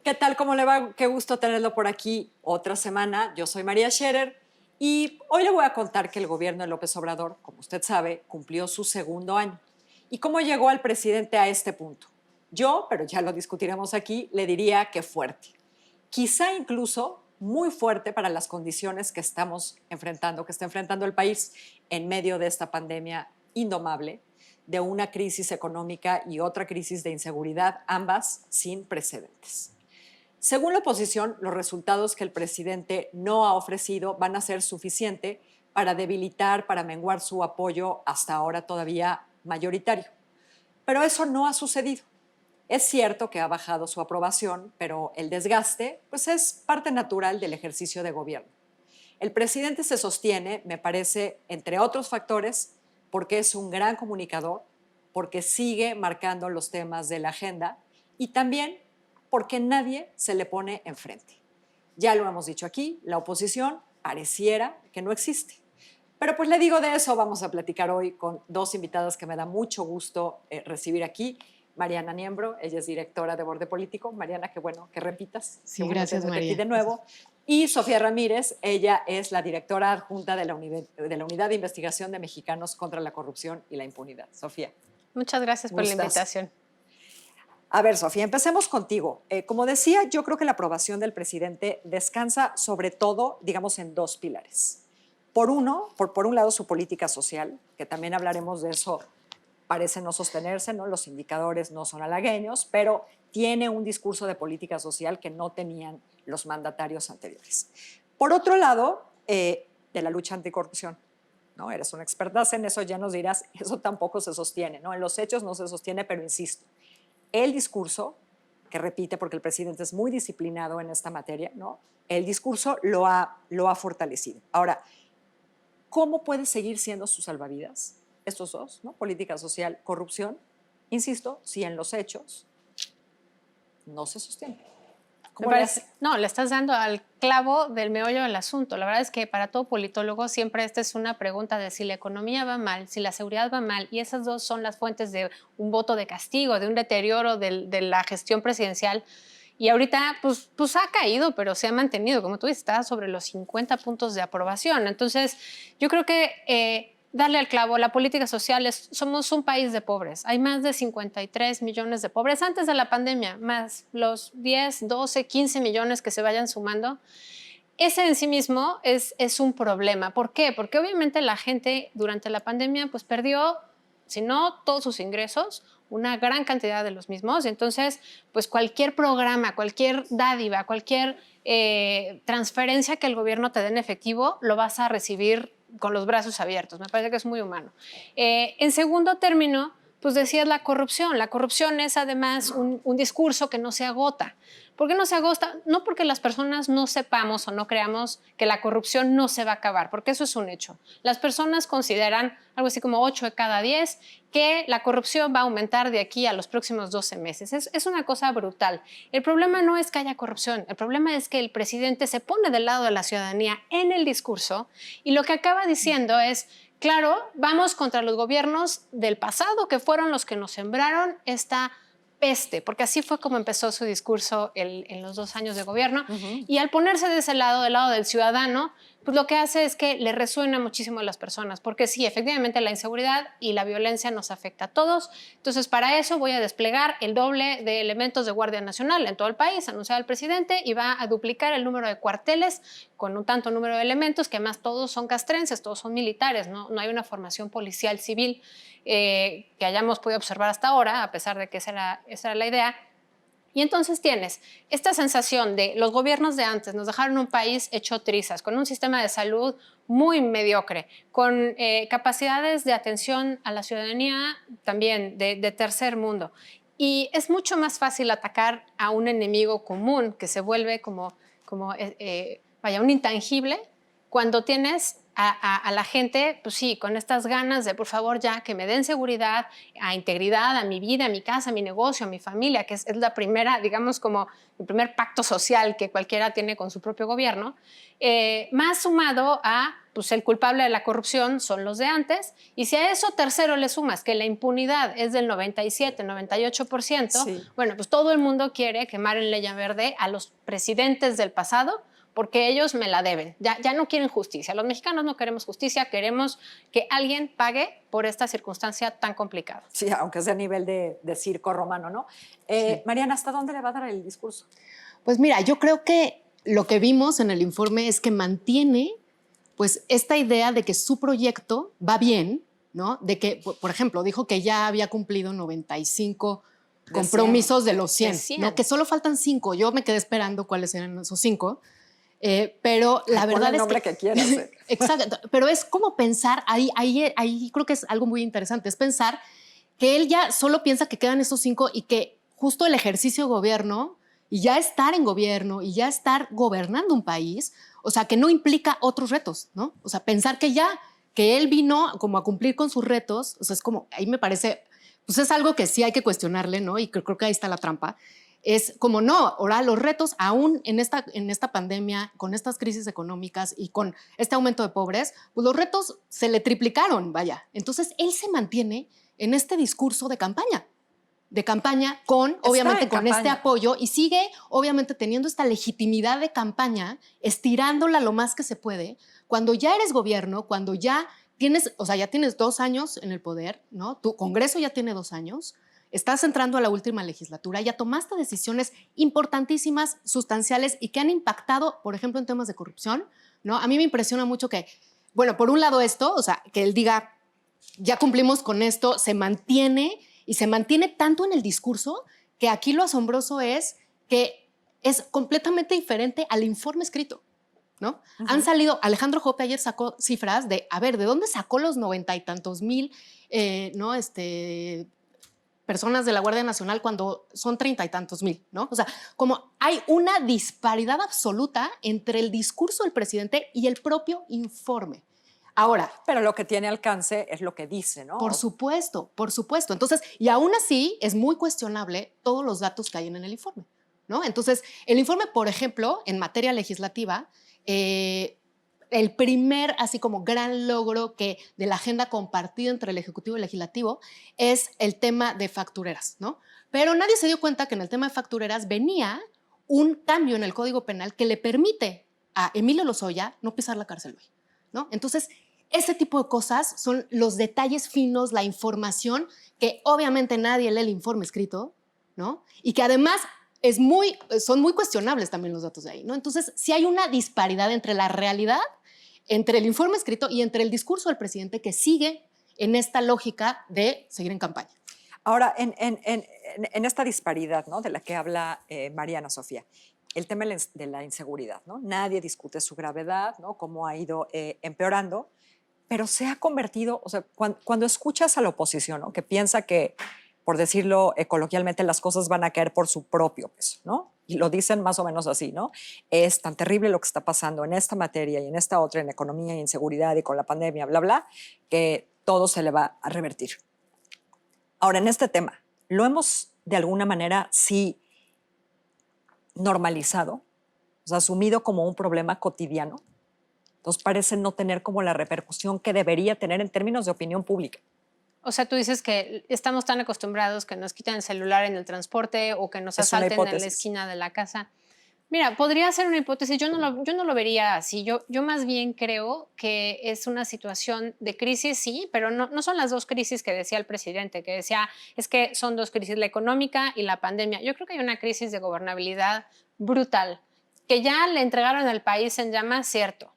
¿Qué tal? ¿Cómo le va? Qué gusto tenerlo por aquí otra semana. Yo soy María Scherer y hoy le voy a contar que el gobierno de López Obrador, como usted sabe, cumplió su segundo año. ¿Y cómo llegó al presidente a este punto? Yo, pero ya lo discutiremos aquí, le diría que fuerte. Quizá incluso muy fuerte para las condiciones que estamos enfrentando, que está enfrentando el país en medio de esta pandemia indomable, de una crisis económica y otra crisis de inseguridad, ambas sin precedentes. Según la oposición, los resultados que el presidente no ha ofrecido van a ser suficientes para debilitar, para menguar su apoyo hasta ahora todavía mayoritario. Pero eso no ha sucedido. Es cierto que ha bajado su aprobación, pero el desgaste pues es parte natural del ejercicio de gobierno. El presidente se sostiene, me parece, entre otros factores, porque es un gran comunicador, porque sigue marcando los temas de la agenda y también porque nadie se le pone enfrente. Ya lo hemos dicho aquí, la oposición pareciera que no existe. Pero pues le digo de eso, vamos a platicar hoy con dos invitadas que me da mucho gusto recibir aquí. Mariana Niembro, ella es directora de Borde Político. Mariana, qué bueno que repitas. Sí, qué bueno gracias, tenerte aquí María. de nuevo. Y Sofía Ramírez, ella es la directora adjunta de la Unidad de Investigación de Mexicanos contra la Corrupción y la Impunidad. Sofía. Muchas gracias por la Gustas. invitación. A ver, Sofía, empecemos contigo. Como decía, yo creo que la aprobación del presidente descansa sobre todo, digamos, en dos pilares. Por un lado, su política social, que también hablaremos de eso, parece no sostenerse, ¿no? Los indicadores no son halagüeños, pero tiene un discurso de política social que no tenían los mandatarios anteriores. Por otro lado, de la lucha anticorrupción, ¿no? Eres una experta en eso, ya nos dirás, eso tampoco se sostiene, ¿no? En los hechos no se sostiene, pero insisto, el discurso, que repite porque el presidente es muy disciplinado en esta materia, ¿no? El discurso lo ha fortalecido. Ahora, ¿cómo puede seguir siendo sus salvavidas estos dos, ¿no? Política social, corrupción? Insisto, si en los hechos no se sostiene. ¿Cómo le hace? No, le estás dando al clavo del meollo del asunto. La verdad es que para todo politólogo siempre esta es una pregunta de si la economía va mal, si la seguridad va mal, y esas dos son las fuentes de un voto de castigo, de un deterioro de la gestión presidencial. Y ahorita pues ha caído, pero se ha mantenido, como tú dices, está sobre los 50 puntos de aprobación. Entonces, yo creo que darle al clavo, la política social, somos un país de pobres. Hay más de 53 millones de pobres antes de la pandemia, más los 10, 12, 15 millones que se vayan sumando. Ese en sí mismo es un problema. ¿Por qué? Porque obviamente la gente durante la pandemia pues perdió, si no todos sus ingresos, una gran cantidad de los mismos. Entonces, pues cualquier programa, cualquier dádiva, cualquier transferencia que el gobierno te dé en efectivo, lo vas a recibir con los brazos abiertos. Me parece que es muy humano. En segundo término, pues decías la corrupción. La corrupción es además un discurso que no se agota. ¿Por qué no se agota? No porque las personas no sepamos o no creamos que la corrupción no se va a acabar, porque eso es un hecho. Las personas consideran, algo así como 8 de cada 10, que la corrupción va a aumentar de aquí a los próximos 12 meses. Es una cosa brutal. El problema no es que haya corrupción, el problema es que el presidente se pone del lado de la ciudadanía en el discurso y lo que acaba diciendo es: claro, vamos contra los gobiernos del pasado que fueron los que nos sembraron esta peste, porque así fue como empezó su discurso en los 2 años de gobierno. Y al ponerse de ese lado, del lado del ciudadano, pues lo que hace es que le resuena muchísimo a las personas, porque sí, efectivamente la inseguridad y la violencia nos afecta a todos. Entonces, para eso voy a desplegar el doble de elementos de Guardia Nacional en todo el país, anunciaba el presidente, y va a duplicar el número de cuarteles con un tanto número de elementos, que además todos son castrenses, todos son militares, no hay una formación policial civil que hayamos podido observar hasta ahora, a pesar de que esa era la idea. Y entonces tienes esta sensación de los gobiernos de antes nos dejaron un país hecho trizas, con un sistema de salud muy mediocre, con capacidades de atención a la ciudadanía también de tercer mundo. Y es mucho más fácil atacar a un enemigo común que se vuelve como un intangible cuando tienes a la gente, pues sí, con estas ganas de, por favor, ya, que me den seguridad, a integridad, a mi vida, a mi casa, a mi negocio, a mi familia, que es la primera, digamos, como el primer pacto social que cualquiera tiene con su propio gobierno, más sumado a pues el culpable de la corrupción son los de antes, y si a eso tercero le sumas que la impunidad es del 97, 98%, Sí. bueno, pues todo el mundo quiere quemar en leña verde a los presidentes del pasado porque ellos me la deben. Ya no quieren justicia. Los mexicanos no queremos justicia, queremos que alguien pague por esta circunstancia tan complicada. Sí, aunque sea a nivel de circo romano, ¿no? Sí. Mariana, ¿hasta dónde le va a dar el discurso? Pues mira, yo creo que lo que vimos en el informe es que mantiene pues esta idea de que su proyecto va bien, ¿no? De que, por ejemplo, dijo que ya había cumplido 95 compromisos de los 100, De 100. ¿no? Que solo faltan 5. Yo me quedé esperando cuáles eran esos 5. Pero la Pon verdad el es nombre que quieras. Exacto, pero es como pensar, ahí creo que es algo muy interesante, es pensar que él ya solo piensa que quedan esos 5 y que justo el ejercicio de gobierno y ya estar en gobierno y ya estar gobernando un país, o sea, que no implica otros retos, ¿no? O sea, pensar que él vino como a cumplir con sus retos, o sea, es como, ahí me parece, pues es algo que sí hay que cuestionarle, ¿no? Y creo que ahí está la trampa. Es como, no, ahora los retos, aún en esta pandemia, con estas crisis económicas y con este aumento de pobres, pues los retos se le triplicaron, vaya. Entonces, él se mantiene en este discurso de campaña con, obviamente, con este apoyo y sigue, obviamente, teniendo esta legitimidad de campaña, estirándola lo más que se puede. Cuando ya eres gobierno, cuando ya tienes, o sea, ya tienes 2 años en el poder, ¿no? Tu Congreso ya tiene 2 años, estás entrando a la última legislatura, ya tomaste decisiones importantísimas, sustanciales y que han impactado, por ejemplo, en temas de corrupción, ¿no? A mí me impresiona mucho que, bueno, por un lado esto, o sea, que él diga, ya cumplimos con esto, se mantiene y se mantiene tanto en el discurso que aquí lo asombroso es que es completamente diferente al informe escrito, ¿no? Han salido, Alejandro Jope ayer sacó cifras de, a ver, ¿de dónde sacó los 90 y tantos mil, ¿no? Personas de la Guardia Nacional cuando son 30 y tantos mil, ¿no? O sea, como hay una disparidad absoluta entre el discurso del presidente y el propio informe. Ahora, pero lo que tiene alcance es lo que dice, ¿no? Por supuesto, por supuesto. Entonces, y aún así es muy cuestionable todos los datos que hay en el informe, ¿no? Entonces, el informe, por ejemplo, en materia legislativa, el primer, así como gran logro de la agenda compartida entre el Ejecutivo y el Legislativo es el tema de factureras, ¿no? Pero nadie se dio cuenta que en el tema de factureras venía un cambio en el Código Penal que le permite a Emilio Lozoya no pisar la cárcel hoy, ¿no? Entonces, ese tipo de cosas son los detalles finos, la información que obviamente nadie lee el informe escrito, ¿no? Y que además son muy cuestionables también los datos de ahí, ¿no? Entonces, sí hay una disparidad entre la realidad, entre el informe escrito y entre el discurso del presidente que sigue en esta lógica de seguir en campaña. Ahora, en esta disparidad, ¿no?, de la que habla Mariana Sofía, el tema de la inseguridad, ¿no? Nadie discute su gravedad, ¿no?, cómo ha ido empeorando, pero se ha convertido, o sea, cuando escuchas a la oposición, ¿no?, que piensa que, por decirlo coloquialmente, las cosas van a caer por su propio peso, ¿no? Y lo dicen más o menos así, ¿no? Es tan terrible lo que está pasando en esta materia y en esta otra, en economía y en seguridad y con la pandemia, bla, bla, que todo se le va a revertir. Ahora, en este tema, lo hemos de alguna manera sí normalizado, o sea, asumido como un problema cotidiano. Entonces parece no tener como la repercusión que debería tener en términos de opinión pública. O sea, tú dices que estamos tan acostumbrados que nos quitan el celular en el transporte o que nos asalten en la esquina de la casa. Mira, podría ser una hipótesis, yo no lo vería así. Yo más bien creo que es una situación de crisis, sí, pero no son las dos crisis que decía el presidente, que decía, es que son dos crisis, la económica y la pandemia. Yo creo que hay una crisis de gobernabilidad brutal, que ya le entregaron al país en llamas, cierto,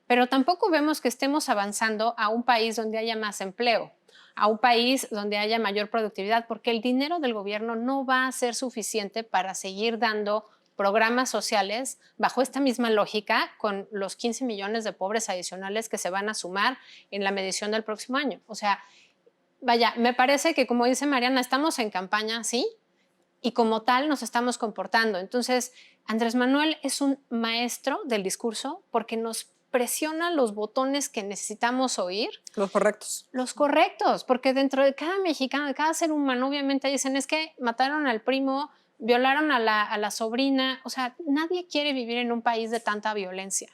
pero tampoco vemos que estemos avanzando a un país donde haya más empleo, a un país donde haya mayor productividad, porque el dinero del gobierno no va a ser suficiente para seguir dando programas sociales bajo esta misma lógica con los 15 millones de pobres adicionales que se van a sumar en la medición del próximo año. O sea, vaya, me parece que, como dice Mariana, estamos en campaña, sí, y como tal nos estamos comportando. Entonces, Andrés Manuel es un maestro del discurso porque nos presiona los botones que necesitamos oír. Los correctos. Los correctos, porque dentro de cada mexicano, de cada ser humano, obviamente dicen, es que mataron al primo, violaron a la sobrina. O sea, nadie quiere vivir en un país de tanta violencia.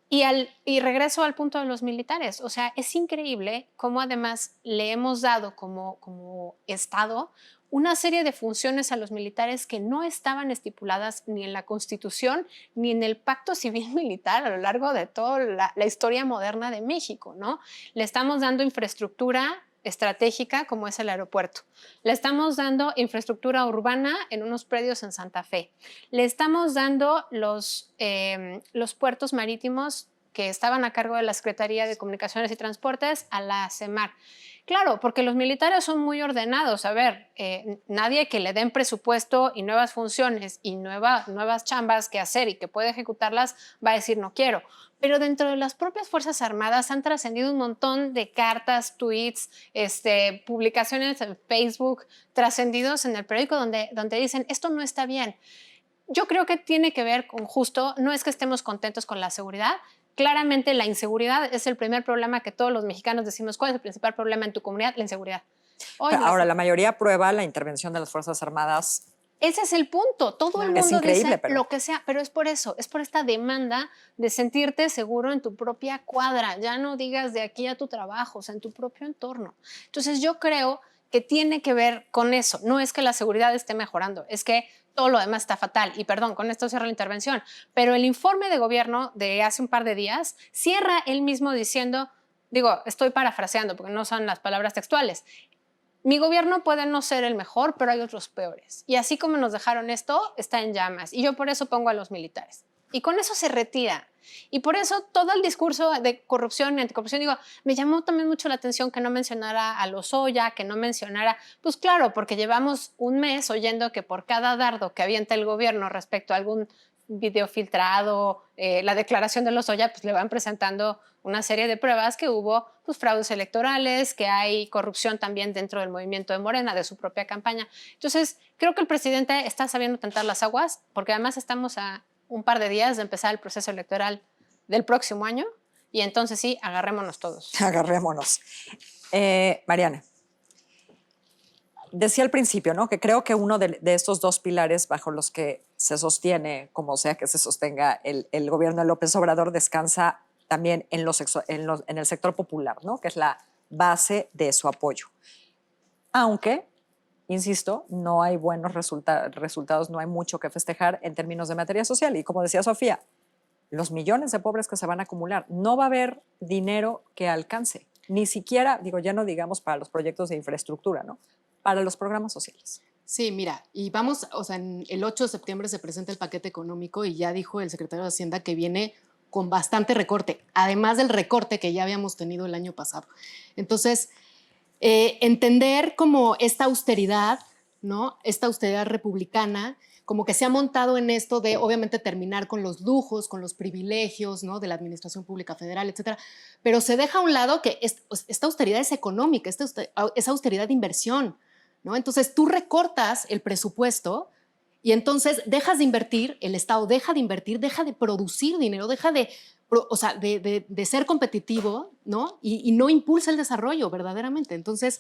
Y regreso al punto de los militares. O sea, es increíble cómo además le hemos dado como Estado una serie de funciones a los militares que no estaban estipuladas ni en la Constitución ni en el Pacto Civil Militar a lo largo de toda la historia moderna de México, ¿no? Le estamos dando infraestructura estratégica como es el aeropuerto. Le estamos dando infraestructura urbana en unos predios en Santa Fe. Le estamos dando los puertos marítimos que estaban a cargo de la Secretaría de Comunicaciones y Transportes a la CEMAR. Claro, porque los militares son muy ordenados. A ver, nadie que le den presupuesto y nuevas funciones y nuevas chambas que hacer y que puede ejecutarlas va a decir no quiero. Pero dentro de las propias Fuerzas Armadas han trascendido un montón de cartas, tweets, publicaciones en Facebook, trascendidos en el periódico donde dicen esto no está bien. Yo creo que tiene que ver con justo, no es que estemos contentos con la seguridad. Claramente la inseguridad es el primer problema que todos los mexicanos decimos. ¿Cuál es el principal problema en tu comunidad? La inseguridad. Hoy, Ahora, la mayoría aprueba la intervención de las Fuerzas Armadas. ese es el punto. Todo el mundo Es increíble, dice pero lo que sea, pero es por eso, es por esta demanda de sentirte seguro en tu propia cuadra. Ya no digas de aquí a tu trabajo, o sea, en tu propio entorno. Entonces yo creo que tiene que ver con eso. No es que la seguridad esté mejorando, es que todo lo demás está fatal. Y perdón, con esto cierro la intervención, pero el informe de gobierno de hace un par de días cierra él mismo diciendo, digo, estoy parafraseando porque no son las palabras textuales, mi gobierno puede no ser el mejor, pero hay otros peores. Y así como nos dejaron esto, está en llamas. Y yo por eso pongo a los militares. Y con eso se retira. Y por eso todo el discurso de corrupción y anticorrupción, digo, me llamó también mucho la atención que no mencionara a Lozoya, que no mencionara, pues claro, porque llevamos un mes oyendo que por cada dardo que avienta el gobierno respecto a algún video filtrado, la declaración de Lozoya, pues le van presentando una serie de pruebas que hubo pues, fraudes electorales, que hay corrupción también dentro del movimiento de Morena, de su propia campaña. Entonces, creo que el presidente está sabiendo tentar las aguas, porque además estamos a un par de días de empezar el proceso electoral del próximo año, y entonces sí, agarrémonos todos. Agarrémonos. Mariana, decía al principio, ¿no? Que creo que uno de estos dos pilares bajo los que se sostiene, como sea que se sostenga el gobierno de López Obrador, descansa también en el sector popular, ¿no? Que es la base de su apoyo. Aunque, insisto, no hay buenos resultados, no hay mucho que festejar en términos de materia social. Y como decía Sofía, los millones de pobres que se van a acumular, no va a haber dinero que alcance, ni siquiera, digo, ya no digamos para los proyectos de infraestructura, ¿no? Para los programas sociales. Sí, mira, y vamos, o sea, el 8 de septiembre se presenta el paquete económico y ya dijo el secretario de Hacienda que viene con bastante recorte, además del recorte que ya habíamos tenido el año pasado. Entonces, entender como esta austeridad, ¿no? Esta austeridad republicana, como que se ha montado en esto de, obviamente, terminar con los lujos, con los privilegios, ¿no? De la administración pública federal, etcétera. Pero se deja a un lado que esta austeridad es económica, es austeridad de inversión, ¿no? Entonces, tú recortas el presupuesto y entonces dejas de invertir, el Estado deja de invertir, deja de producir dinero, deja de, o sea, de ser competitivo, ¿no? Y no impulsa el desarrollo verdaderamente. Entonces,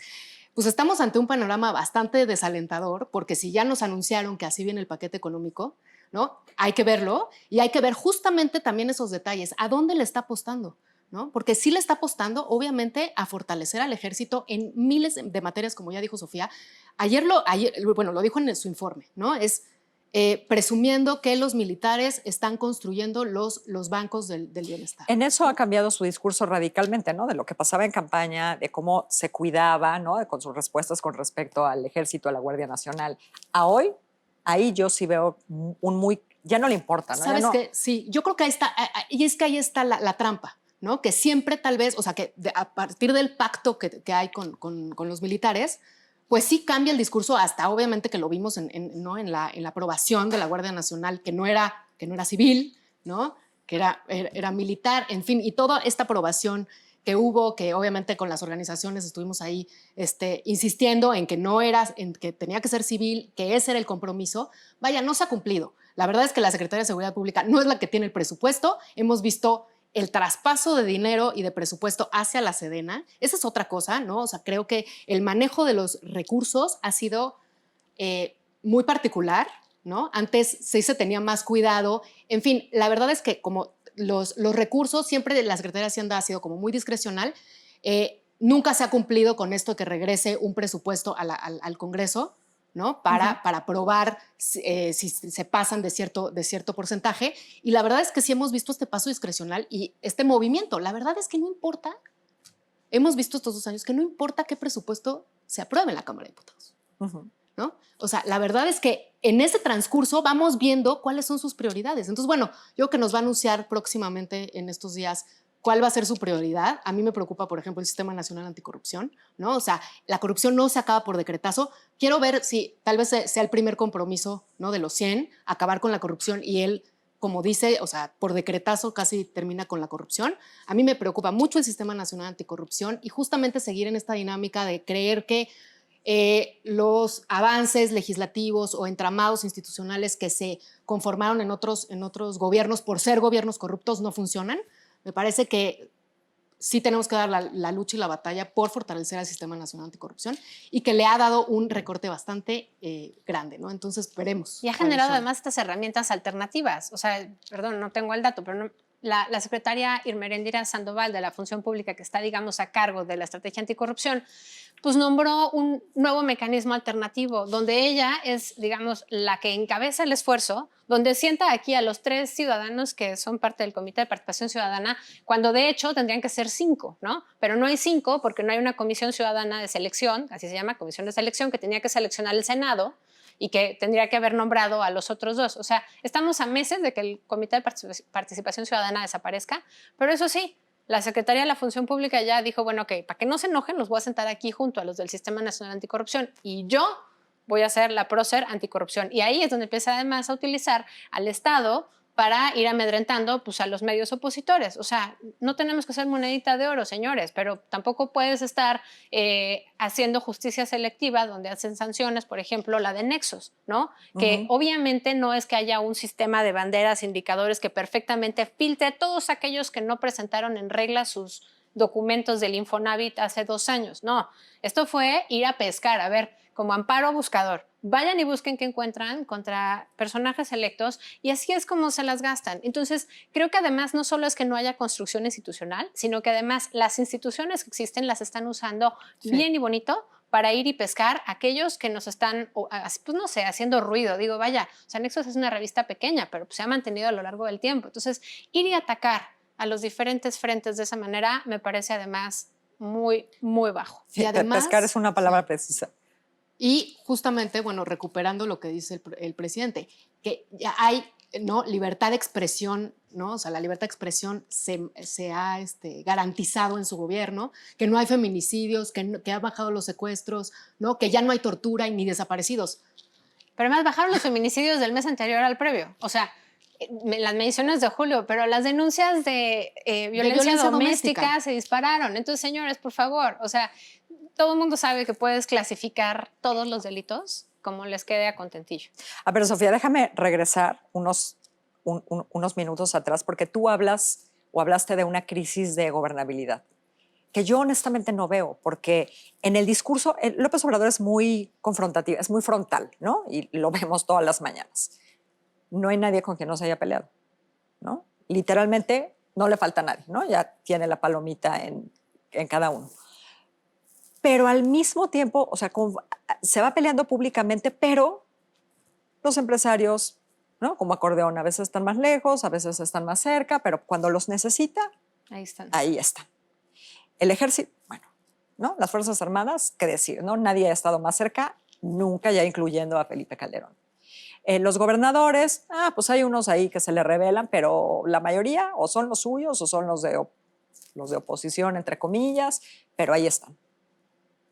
pues estamos ante un panorama bastante desalentador, porque si ya nos anunciaron que así viene el paquete económico, ¿no? Hay que verlo y hay que ver justamente también esos detalles. ¿A dónde le está apostando? ¿No? Porque sí le está apostando, obviamente, a fortalecer al ejército en miles de materias, como ya dijo Sofía. Ayer lo dijo en su informe, ¿no? Es presumiendo que los militares están construyendo los bancos del bienestar. En eso ha cambiado su discurso radicalmente, ¿no? De lo que pasaba en campaña, de cómo se cuidaba, ¿no? Con sus respuestas con respecto al ejército, a la Guardia Nacional. A hoy, ahí yo sí veo ya no le importa, ¿no? ¿Sabes qué? Sí, yo creo que ahí está, y es que ahí está la trampa, ¿no? Que siempre tal vez, o sea, que a partir del pacto que hay con los militares, pues sí cambia el discurso, hasta obviamente que lo vimos ¿no? en la aprobación de la Guardia Nacional, que no era civil, ¿no? Que era militar, en fin, y toda esta aprobación que hubo, que obviamente con las organizaciones estuvimos ahí insistiendo en que en que tenía que ser civil, que ese era el compromiso, vaya, no se ha cumplido. La verdad es que la Secretaría de Seguridad Pública no es la que tiene el presupuesto, hemos visto el traspaso de dinero y de presupuesto hacia la Sedena, esa es otra cosa, ¿no? O sea, creo que el manejo de los recursos ha sido muy particular, ¿no? Antes sí se tenía más cuidado. En fin, la verdad es que como los recursos, siempre la Secretaría de Hacienda ha sido como muy discrecional. Nunca se ha cumplido con esto que regrese un presupuesto al Congreso, ¿no? Para aprobar si se pasan de cierto porcentaje. Y la verdad es que sí hemos visto este paso discrecional y este movimiento. La verdad es que no importa, hemos visto estos 2 años que no importa qué presupuesto se apruebe en la Cámara de Diputados, ¿no? O sea, la verdad es que en ese transcurso vamos viendo cuáles son sus prioridades. Entonces, bueno, yo creo que nos va a anunciar próximamente en estos días cuál va a ser su prioridad. A mí me preocupa, por ejemplo, el Sistema Nacional Anticorrupción, ¿no? O sea, la corrupción no se acaba por decretazo. Quiero ver si tal vez sea el primer compromiso, ¿no? De los 100, acabar con la corrupción y él, como dice, o sea, por decretazo casi termina con la corrupción. A mí me preocupa mucho el Sistema Nacional Anticorrupción y justamente seguir en esta dinámica de creer que los avances legislativos o entramados institucionales que se conformaron en otros gobiernos por ser gobiernos corruptos no funcionan. Me parece que sí tenemos que dar la lucha y la batalla por fortalecer al Sistema Nacional Anticorrupción y que le ha dado un recorte bastante grande, ¿no? Entonces, veremos. Y ha generado además estas herramientas alternativas. O sea, perdón, no tengo el dato, pero la secretaria Irmerendira Sandoval de la Función Pública, que está, digamos, a cargo de la estrategia anticorrupción, pues nombró un nuevo mecanismo alternativo donde ella es, digamos, la que encabeza el esfuerzo, donde sienta aquí a los 3 ciudadanos que son parte del Comité de Participación Ciudadana, cuando de hecho tendrían que ser 5, ¿no? Pero no hay 5 porque no hay una comisión ciudadana de selección, así se llama, comisión de selección, que tenía que seleccionar el Senado y que tendría que haber nombrado a los otros 2. O sea, estamos a meses de que el Comité de Participación Ciudadana desaparezca, pero eso sí, la Secretaría de la Función Pública ya dijo, bueno, ok, para que no se enojen, los voy a sentar aquí junto a los del Sistema Nacional Anticorrupción y yo voy a ser la prócer anticorrupción. Y ahí es donde empieza además a utilizar al Estado para ir amedrentando pues, a los medios opositores. O sea, no tenemos que ser monedita de oro, señores, pero tampoco puedes estar haciendo justicia selectiva donde hacen sanciones, por ejemplo, la de Nexos, ¿no? Que obviamente no es que haya un sistema de banderas, indicadores que perfectamente filtre a todos aquellos que no presentaron en regla sus documentos del Infonavit hace 2 años. No, esto fue ir a pescar, a ver, como amparo buscador. Vayan y busquen qué encuentran contra personajes electos y así es como se las gastan. Entonces, creo que además no solo es que no haya construcción institucional, sino que además las instituciones que existen las están usando bien y bonito para ir y pescar a aquellos que nos están, pues no sé, haciendo ruido. Digo, vaya, o sea, Nexos es una revista pequeña, pero pues, se ha mantenido a lo largo del tiempo. Entonces, ir y atacar a los diferentes frentes de esa manera me parece además muy, muy bajo. Sí, y además, pescar es una palabra precisa. Y justamente, bueno, recuperando lo que dice el presidente, que ya hay, ¿no?, libertad de expresión, ¿no? O sea, la libertad de expresión se ha garantizado en su gobierno, que no hay feminicidios, que ha bajado los secuestros, ¿no? Que ya no hay tortura ni desaparecidos. Pero además bajaron los feminicidios del mes anterior al previo. O sea, las mediciones de julio, pero las denuncias de violencia doméstica se dispararon. Entonces, señores, por favor, o sea, todo el mundo sabe que puedes clasificar todos los delitos como les quede a contentillo. A ver, Sofía, déjame regresar unos minutos atrás, porque tú hablaste de una crisis de gobernabilidad, que yo honestamente no veo, porque en el discurso, López Obrador es muy confrontativo, es muy frontal, ¿no? Y lo vemos todas las mañanas. No hay nadie con quien no se haya peleado, ¿no? Literalmente no le falta a nadie, ¿no? Ya tiene la palomita en cada uno. Pero al mismo tiempo, o sea, se va peleando públicamente, pero los empresarios, ¿no? Como acordeón, a veces están más lejos, a veces están más cerca, pero cuando los necesita, ahí están. Ahí están. El ejército, bueno, ¿no? Las Fuerzas Armadas, qué decir, ¿no? Nadie ha estado más cerca, nunca, ya incluyendo a Felipe Calderón. Los gobernadores, pues hay unos ahí que se le rebelan, pero la mayoría o son los suyos o son los de oposición, entre comillas, pero ahí están.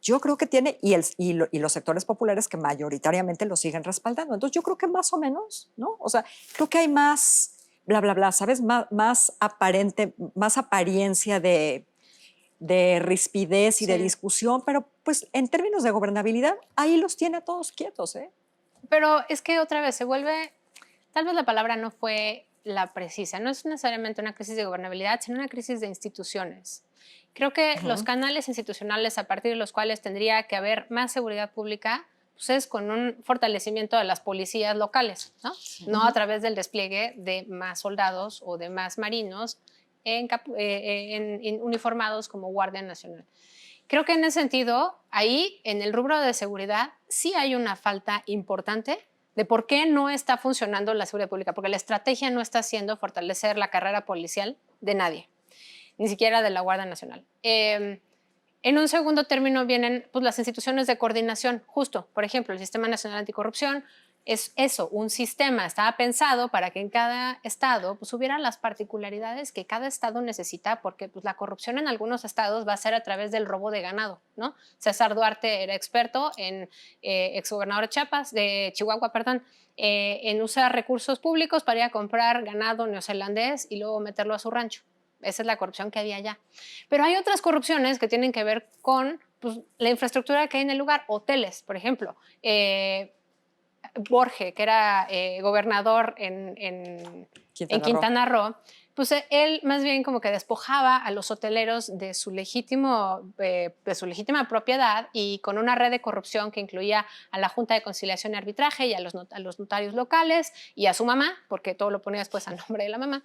Yo creo que tiene, y los sectores populares que mayoritariamente lo siguen respaldando. Entonces yo creo que más o menos, ¿no? O sea, creo que hay más, bla, bla, bla, ¿sabes? Más aparente, más apariencia de rispidez y de discusión, pero pues en términos de gobernabilidad, ahí los tiene a todos quietos, ¿eh? Pero es que otra vez se vuelve, tal vez la palabra no fue la precisa, no es necesariamente una crisis de gobernabilidad, sino una crisis de instituciones. Creo que los canales institucionales a partir de los cuales tendría que haber más seguridad pública pues es con un fortalecimiento de las policías locales, ¿no? No a través del despliegue de más soldados o de más marinos en uniformados como Guardia Nacional. Creo que en ese sentido, ahí en el rubro de seguridad sí hay una falta importante de por qué no está funcionando la seguridad pública, porque la estrategia no está siendo fortalecer la carrera policial de nadie, ni siquiera de la Guardia Nacional. En un segundo término vienen pues, las instituciones de coordinación, justo, por ejemplo, el Sistema Nacional Anticorrupción, es eso, un sistema, estaba pensado para que en cada estado pues, hubiera las particularidades que cada estado necesita, porque pues, la corrupción en algunos estados va a ser a través del robo de ganado, ¿no? César Duarte era experto en, exgobernador de Chiapas, de Chihuahua, perdón, en usar recursos públicos para ir a comprar ganado neozelandés y luego meterlo a su rancho. Esa es la corrupción que había allá. Pero hay otras corrupciones que tienen que ver con pues, la infraestructura que hay en el lugar, hoteles, por ejemplo. Borge, que era gobernador en Quintana Roo, pues él más bien como que despojaba a los hoteleros de su legítima propiedad y con una red de corrupción que incluía a la Junta de Conciliación y Arbitraje y a los notarios locales y a su mamá, porque todo lo ponía después a nombre de la mamá,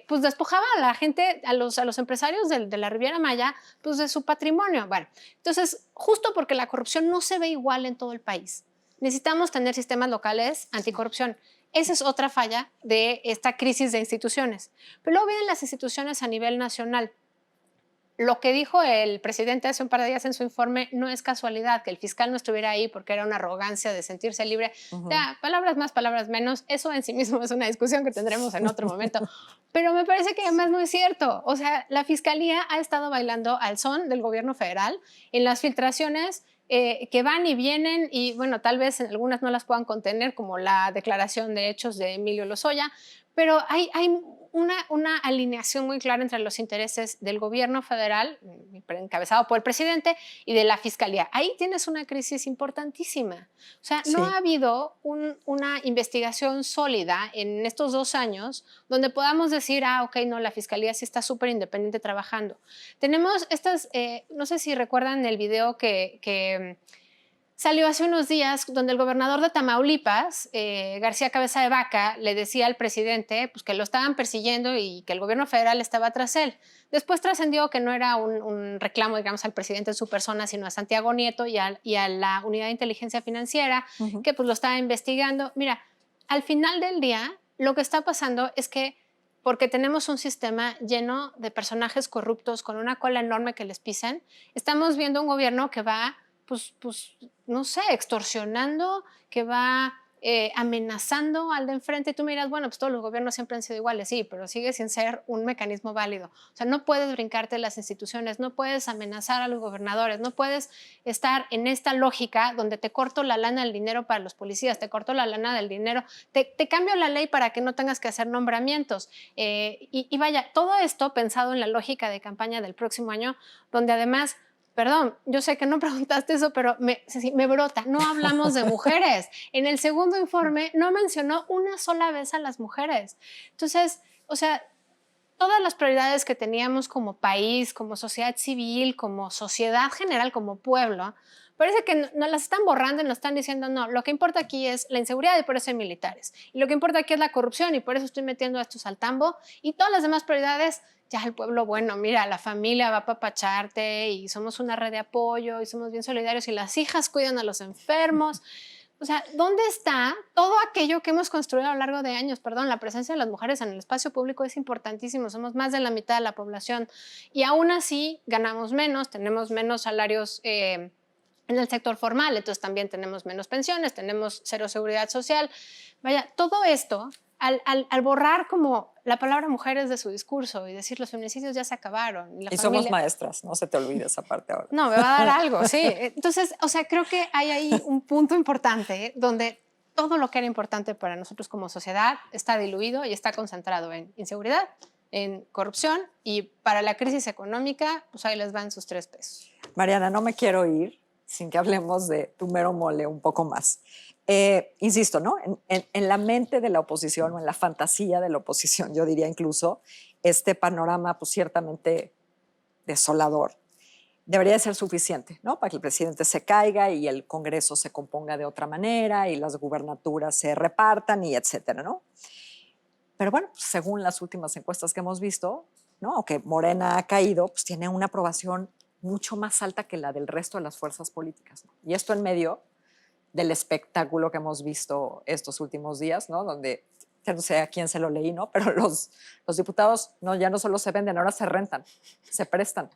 pues despojaba a la gente, a los empresarios de la Riviera Maya, pues de su patrimonio. Bueno, entonces, justo porque la corrupción no se ve igual en todo el país, necesitamos tener sistemas locales anticorrupción. Esa es otra falla de esta crisis de instituciones. Pero luego vienen las instituciones a nivel nacional. Lo que dijo el presidente hace un par de días en su informe no es casualidad, que el fiscal no estuviera ahí porque era una arrogancia de sentirse libre. Ya, palabras más, palabras menos, eso en sí mismo es una discusión que tendremos en otro momento. Pero me parece que además no es cierto. O sea, la fiscalía ha estado bailando al son del gobierno federal en las filtraciones que van y vienen y bueno, tal vez en algunas no las puedan contener, como la declaración de hechos de Emilio Lozoya, pero hay una alineación muy clara entre los intereses del gobierno federal, encabezado por el presidente, y de la fiscalía. Ahí tienes una crisis importantísima. O sea, no ha habido una investigación sólida en estos 2 años donde podamos decir, ok, no, la fiscalía sí está súper independiente trabajando. Tenemos estas, no sé si recuerdan el video que salió hace unos días donde el gobernador de Tamaulipas, García Cabeza de Vaca, le decía al presidente pues, que lo estaban persiguiendo y que el gobierno federal estaba tras él. Después trascendió que no era un reclamo, digamos, al presidente en su persona, sino a Santiago Nieto y a la Unidad de Inteligencia Financiera, que pues lo estaba investigando. Mira, al final del día, lo que está pasando es que porque tenemos un sistema lleno de personajes corruptos con una cola enorme que les pisan, estamos viendo un gobierno que va pues, no sé, extorsionando, que va amenazando al de enfrente. Y tú me dirás, bueno, pues todos los gobiernos siempre han sido iguales, sí, pero sigue sin ser un mecanismo válido. O sea, no puedes brincarte las instituciones, no puedes amenazar a los gobernadores, no puedes estar en esta lógica donde te corto la lana del dinero para los policías, te corto la lana del dinero, te cambio la ley para que no tengas que hacer nombramientos. Y vaya, todo esto pensado en la lógica de campaña del próximo año, donde además perdón, yo sé que no preguntaste eso, pero me brota. No hablamos de mujeres. En el segundo informe no mencionó una sola vez a las mujeres. Entonces, o sea, todas las prioridades que teníamos como país, como sociedad civil, como sociedad general, como pueblo, parece que nos las están borrando y nos están diciendo, no, lo que importa aquí es la inseguridad y por eso hay militares. Y lo que importa aquí es la corrupción y por eso estoy metiendo a estos al tambo. Y todas las demás prioridades, ya el pueblo, bueno, mira, la familia va a apapacharte y somos una red de apoyo y somos bien solidarios y las hijas cuidan a los enfermos. O sea, ¿dónde está todo aquello que hemos construido a lo largo de años? Perdón, la presencia de las mujeres en el espacio público es importantísimo. Somos más de la mitad de la población y aún así ganamos menos, tenemos menos salarios en el sector formal, entonces también tenemos menos pensiones, tenemos cero seguridad social. Vaya, todo esto, al borrar como la palabra mujeres de su discurso y decir los feminicidios ya se acabaron. Y somos maestras, no se te olvide esa parte ahora. No, me va a dar algo, sí. Entonces, o sea, creo que hay ahí un punto importante donde todo lo que era importante para nosotros como sociedad está diluido y está concentrado en inseguridad, en corrupción y para la crisis económica, pues ahí les van sus 3 pesos. Mariana, no me quiero ir sin que hablemos de tu mero mole un poco más. Insisto, ¿no? En la mente de la oposición o en la fantasía de la oposición, yo diría incluso, este panorama pues ciertamente desolador. debería de ser suficiente, ¿no? Para que el presidente se caiga y el Congreso se componga de otra manera y las gubernaturas se repartan y etcétera, ¿no? Pero bueno, pues, según las últimas encuestas que hemos visto, ¿no? Aunque Morena ha caído, pues tiene una aprobación mucho más alta que la del resto de las fuerzas políticas, ¿no? Y esto en medio del espectáculo que hemos visto estos últimos días, ¿no? Donde, ya no sé a quién se lo leí, ¿no? Pero los diputados no, ya no solo se venden, ahora se rentan, se prestan.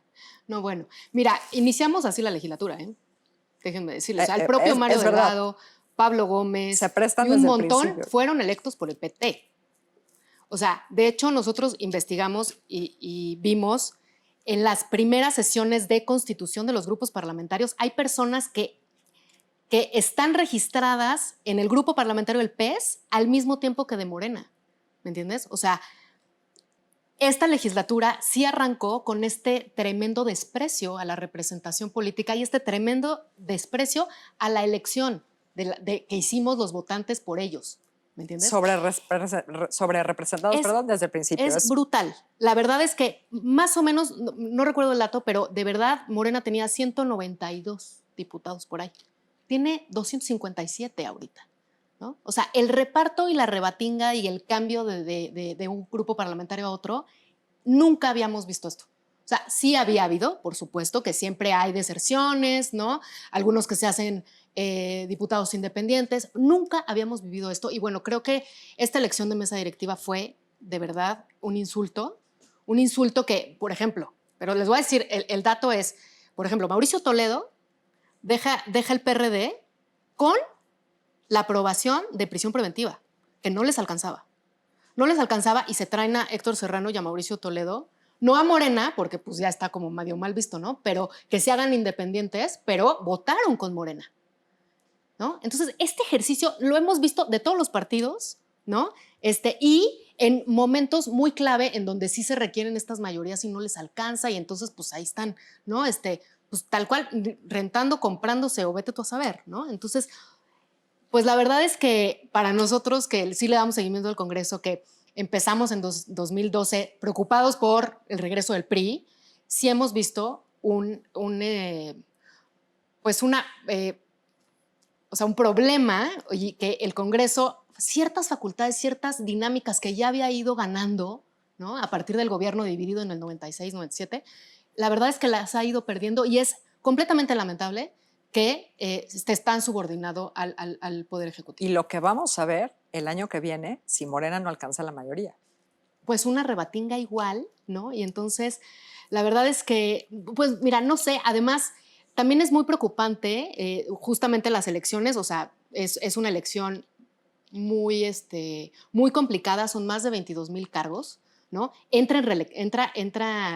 No, bueno, mira, iniciamos así la legislatura, ¿eh? Déjenme decirles. O sea, el propio Es Mario verdad. Delgado, Pablo Gómez Se prestan y un desde el montón principio. fueron electos por el PT. O sea, de hecho, nosotros investigamos y vimos en las primeras sesiones de constitución de los grupos parlamentarios, hay personas que están registradas en el grupo parlamentario del PES al mismo tiempo que de Morena. ¿Me entiendes? O sea, esta legislatura sí arrancó con este tremendo desprecio a la representación política y este tremendo desprecio a la elección que hicimos los votantes por ellos. ¿Me entiendes? Sobre representados, perdón, desde el principio. Es brutal. La verdad es que más o menos, no recuerdo el dato, pero de verdad Morena tenía 192 diputados por ahí. Tiene 257 ahorita, ¿no? O sea, el reparto y la rebatinga y el cambio de un grupo parlamentario a otro, nunca habíamos visto esto. O sea, sí había habido, por supuesto, que siempre hay deserciones, ¿no? Algunos que se hacen diputados independientes. Nunca habíamos vivido esto. Y bueno, creo que esta elección de mesa directiva fue, de verdad, un insulto que, por ejemplo, pero les voy a decir, el dato es, por ejemplo, Mauricio Toledo deja el PRD con la aprobación de prisión preventiva, que no les alcanzaba. No les alcanzaba y se traen a Héctor Serrano y a Mauricio Toledo, no a Morena, porque pues ya está como medio mal visto, ¿no? Pero que se hagan independientes, pero votaron con Morena, ¿no? Entonces, este ejercicio lo hemos visto de todos los partidos, ¿no? Y en momentos muy clave en donde sí se requieren estas mayorías y no les alcanza y entonces pues ahí están, ¿no? Pues tal cual, rentando, comprándose o vete tú a saber, ¿no? Entonces, pues la verdad es que para nosotros que sí le damos seguimiento al Congreso, que empezamos en 2012 preocupados por el regreso del PRI, sí hemos visto un problema y que el Congreso, ciertas facultades, ciertas dinámicas que ya había ido ganando, ¿no? A partir del gobierno dividido en el 96, 97, la verdad es que las ha ido perdiendo y es completamente lamentable que esté tan subordinado al Poder Ejecutivo. Y lo que vamos a ver el año que viene, si Morena no alcanza la mayoría. Pues una rebatinga igual, ¿no? Y entonces, la verdad es que, pues mira, no sé, además, también es muy preocupante justamente las elecciones, o sea, es una elección muy complicada, son más de 22,000 cargos, ¿no? Entra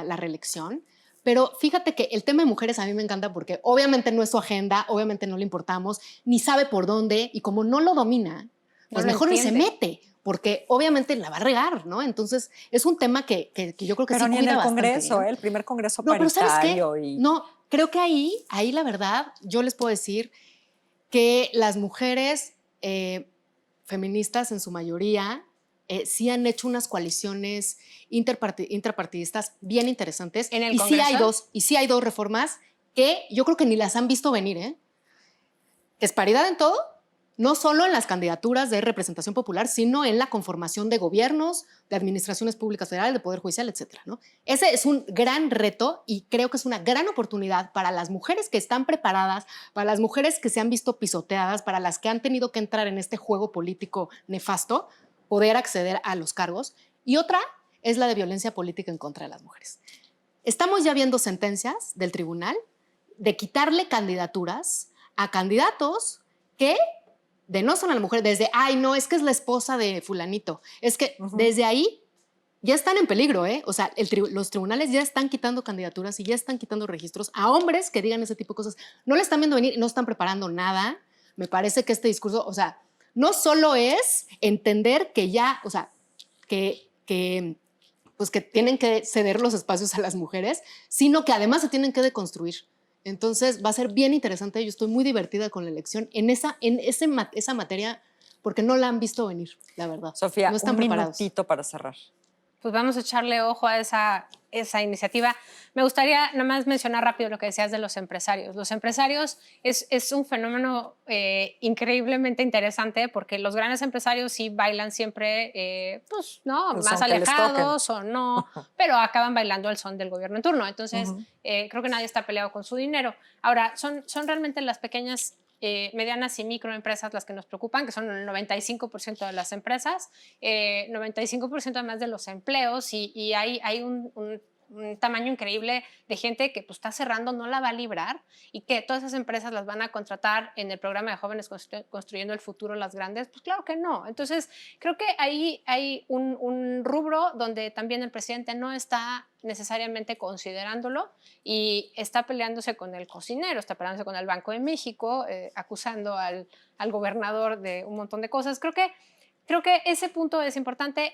la reelección, pero fíjate que el tema de mujeres a mí me encanta porque obviamente no es su agenda, obviamente no le importamos, ni sabe por dónde, y como no lo domina, pues mejor ni se mete, porque obviamente la va a regar, ¿no? Entonces, es un tema que yo creo que pero sí ni en cuida el bastante, Congreso, ¿eh? el primer Congreso No, pero ¿sabes qué? paritario. No, creo que ahí la verdad, yo les puedo decir que las mujeres feministas en su mayoría sí han hecho unas coaliciones interpartidistas bien interesantes. ¿En el y Congreso? sí hay dos reformas que yo creo que ni las han visto venir, ¿eh? Que es paridad en todo, no solo en las candidaturas de representación popular, sino en la conformación de gobiernos, de administraciones públicas federales, de poder judicial, etcétera, ¿no? Ese es un gran reto y creo que es una gran oportunidad para las mujeres que están preparadas, para las mujeres que se han visto pisoteadas, para las que han tenido que entrar en este juego político nefasto, poder acceder a los cargos. Y otra es la de violencia política en contra de las mujeres. Estamos ya viendo sentencias del tribunal de quitarle candidaturas a candidatos que denosan a la mujer desde, ay, no, es que es la esposa de fulanito. Es que desde ahí ya están en peligro, ¿eh? O sea, los tribunales ya están quitando candidaturas y ya están quitando registros a hombres que digan ese tipo de cosas. No le están viendo venir, no están preparando nada. Me parece que este discurso, o sea, no solo es entender que ya, o sea, pues que tienen que ceder los espacios a las mujeres, sino que además se tienen que deconstruir. Entonces va a ser bien interesante. Yo estoy muy divertida con la elección en esa materia porque no la han visto venir, la verdad. Sofía, no están un preparados. minutito para cerrar. Pues vamos a echarle ojo a esa iniciativa. Me gustaría nada más mencionar rápido lo que decías de los empresarios. Los empresarios es un fenómeno increíblemente interesante porque los grandes empresarios sí bailan siempre, pues, ¿no? Pues más aunque les alejados o no, pero acaban bailando al son del gobierno en turno. Entonces, creo que nadie está peleado con su dinero. Ahora, son realmente las pequeñas medianas y microempresas las que nos preocupan, que son el 95% de las empresas, 95% además de los empleos y hay un tamaño increíble de gente que pues, está cerrando, no la va a librar y que todas esas empresas las van a contratar en el programa de jóvenes construyendo el futuro las grandes, pues claro que no. Entonces creo que ahí hay un rubro donde también el presidente no está necesariamente considerándolo y está peleándose con el cocinero, está peleándose con el Banco de México, acusando al gobernador de un montón de cosas. Creo que ese punto es importante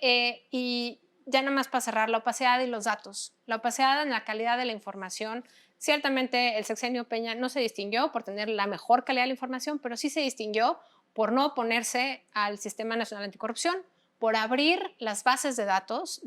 y ya nada más para cerrar, la opacidad y los datos. La opacidad en la calidad de la información. Ciertamente el sexenio Peña no se distinguió por tener la mejor calidad de la información, pero sí se distinguió por no oponerse al Sistema Nacional Anticorrupción, por abrir las bases de datos,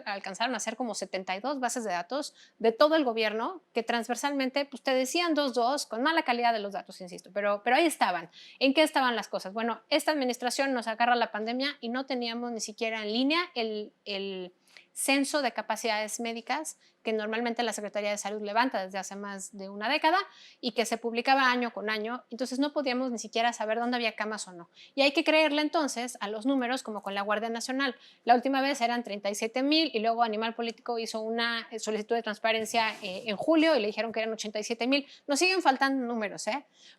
alcanzaron a ser como 72 bases de datos de todo el gobierno, que transversalmente pues, te decían 2-2, con mala calidad de los datos, insisto, pero ahí estaban. ¿En qué estaban las cosas? Bueno, esta administración nos agarra la pandemia y no teníamos ni siquiera en línea el censo de capacidades médicas que normalmente la Secretaría de Salud levanta desde hace más de una década y que se publicaba año con año, entonces no podíamos ni siquiera saber dónde había camas o no. Y hay que creerle entonces a los números como con la Guardia Nacional. La última vez eran 37,000 y luego Animal Político hizo una solicitud de transparencia en julio y le dijeron que eran 87,000. Nos siguen faltando números,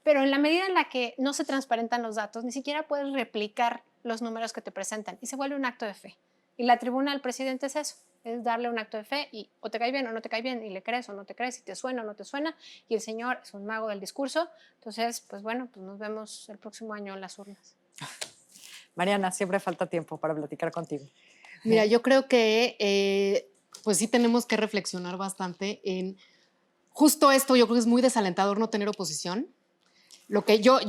pero en la medida en la que no se transparentan los datos, ni siquiera puedes replicar los números que te presentan y se vuelve un acto de fe. Y la tribuna del presidente es eso, es darle un acto de fe y o te cae bien o no te cae bien y le crees o no te crees y te suena o no te suena y el señor es un mago del discurso. Entonces, pues bueno, pues nos vemos el próximo año en las urnas. Mariana, siempre falta tiempo para platicar contigo. Mira, yo creo que pues sí tenemos que reflexionar bastante en justo esto. Yo creo que es muy desalentador no tener oposición. Lo que yo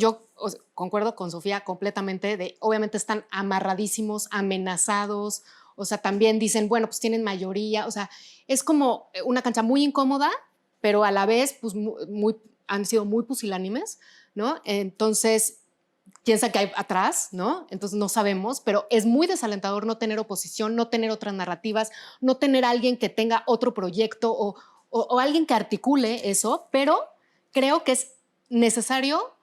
concuerdo con Sofía completamente, obviamente están amarradísimos, amenazados, o sea, también dicen, bueno, pues tienen mayoría, o sea, es como una cancha muy incómoda, pero a la vez, pues han sido muy pusilánimes, ¿no? Entonces, quién sabe qué hay atrás, ¿no? Entonces no sabemos, pero es muy desalentador no tener oposición, no tener otras narrativas, no tener alguien que tenga otro proyecto o alguien que articule eso, pero creo que es necesario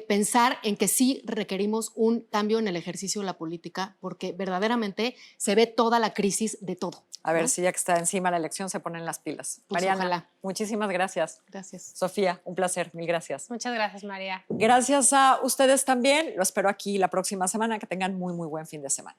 pensar en que sí requerimos un cambio en el ejercicio de la política porque verdaderamente se ve toda la crisis de todo. A ver si ya que está encima la elección se ponen las pilas. Pues Mariana, ojalá. muchísimas gracias. Gracias. Sofía, un placer, mil gracias. Muchas gracias, María. Gracias a ustedes también. Lo espero aquí la próxima semana. Que tengan muy, muy buen fin de semana.